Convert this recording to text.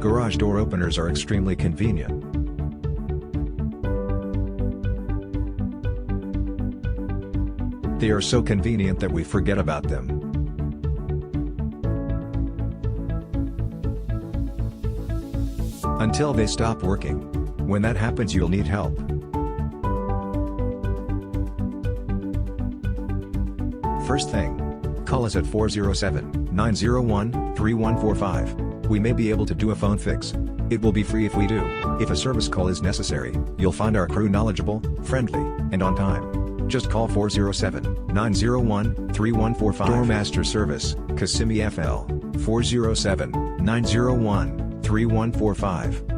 Garage door openers are extremely convenient. They are so convenient that we forget about them. Until they stop working. When that happens, you'll need help. First thing, call us at 407-901-3145. We may be able to do a phone fix. It will be free if we do. If a service call is necessary, you'll find our crew knowledgeable, friendly, and on time. Just call 407-901-3145. Doormaster Service, Kissimmee FL, 407-901-3145.